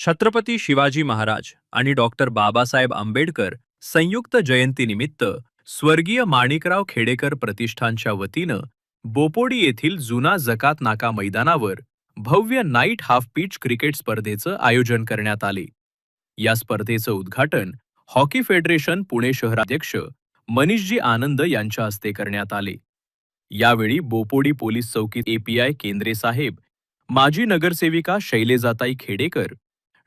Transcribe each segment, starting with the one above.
छत्रपती शिवाजी महाराज आणि डॉक्टर बाबासाहेब आंबेडकर संयुक्त जयंतीनिमित्त स्वर्गीय माणिकराव खेडेकर प्रतिष्ठानच्या वतीनं बोपोडी येथील जुना जकात नाका मैदानावर भव्य नाईट हाफ पिच क्रिकेट स्पर्धेचं आयोजन करण्यात आले। या स्पर्धेचं उद्घाटन हॉकी फेडरेशन पुणे शहराध्यक्ष मनीषजी आनंद यांच्या हस्ते करण्यात आले। यावेळी बोपोडी पोलीस चौकीत एपीआय केंद्रे साहेब, माजी नगरसेविका शैलेजाताई खेडेकर,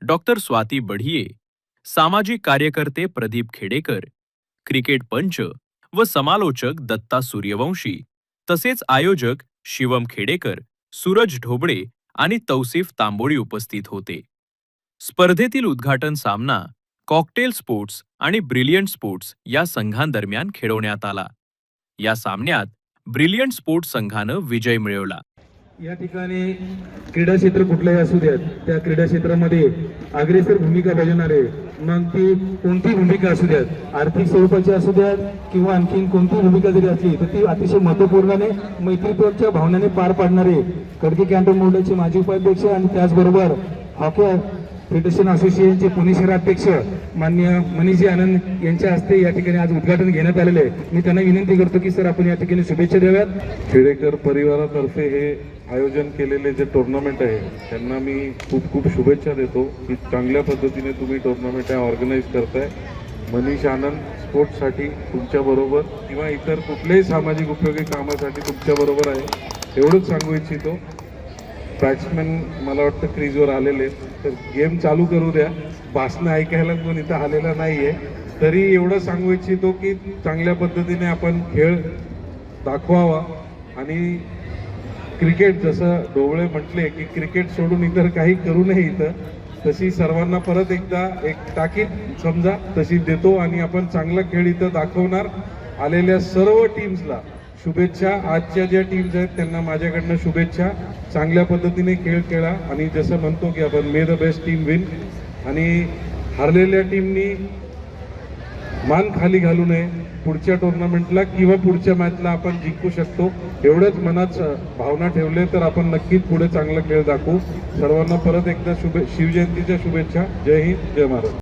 डॉक्टर स्वाती बढिये, सामाजिक कार्यकर्ते प्रदीप खेडेकर, क्रिकेट पंच व समालोचक दत्ता सूर्यवंशी तसेच आयोजक शिवम खेडेकर, सूरज ढोबळे आणि तौसिफ तांबोळी उपस्थित होते। स्पर्धेतील उद्घाटन सामना कॉकटेल स्पोर्ट्स आणि ब्रिलियंट स्पोर्ट्स या संघांदरम्यान खेळवण्यात आला। या सामन्यात ब्रिलियंट स्पोर्ट्स संघानं विजय मिळवला। या ठिकाणी क्रीडा क्षेत्र कुठलंही असू द्यात, त्या क्रीडा क्षेत्रामध्ये अग्रेसर भूमिका बजावणारे, मग ती कोणती भूमिका असू द्यात, आर्थिक स्वरूपाची असू द्यात किंवा आणखीन कोणती भूमिका जरी असली तर ती अतिशय महत्त्वपूर्णपणे मैत्रीपूर्वकच्या भावनेने पार पाडणारे खडकी कॅन्टोन बोर्डाचे माजी उपाध्यक्ष आणि त्याचबरोबर हॉकी फेडरेशन असोसिएशनचे पुणे शहराध्यक्ष माननीय मनीषजी आनंद यांच्या हस्ते या ठिकाणी आज उद्घाटन घेण्यात आलेले आहे। मी त्यांना विनंती करतो की सर आपण या ठिकाणी शुभेच्छा द्याव्यात। खेडेकर परिवारातर्फे हे आयोजन केलेले जे टुर्नामेंट आहे त्यांना मी खूप खूप शुभेच्छा देतो की चांगल्या पद्धतीने तुम्ही टुर्नामेंट ऑर्गनाईज करताय। मनीष आनंद स्पोर्ट्ससाठी तुमच्याबरोबर किंवा इतर कुठल्याही सामाजिक उपयोगी कामासाठी तुमच्याबरोबर आहे एवढंच सांगू इच्छितो। बॅट्समॅन मला वाटतं क्रीजवर आलेले, तर गेम चालू करू द्या। भाषणं ऐकायला कोण इथं आलेला नाहीये, तरी एवढं सांगू इच्छितो की चांगल्या पद्धतीने आपण खेळ दाखवावा आणि क्रिकेट जसं ढोबळे म्हटले की क्रिकेट सोडून इतर काही करू नये इथं, तशी सर्वांना परत एकदा एक ताकीद समजा तशी देतो आणि आपण चांगला खेळ इथं दाखवणार। आलेल्या सर्व टीम्सला शुभेच्छा। आजच्या ज्या टीम्स आहेत त्यांना माझ्याकडनं शुभेच्छा। चांगल्या पद्धतीने खेळ खेळा आणि जसं म्हणतो की आपण मे द बेस्ट टीम विन, आणि हरलेल्या टीमनी मान खाली घालू नये। पुढच्या टुर्नामेंटला किंवा पुढच्या मॅचला आपण जिंकू शकतो एवढंच मनात भावना ठेवले तर आपण नक्कीच पुढे चांगला खेळ दाखवू। सर्वांना परत एकदा शिवजयंतीच्या शुभेच्छा। जय हिंद, जय महाराष्ट्र।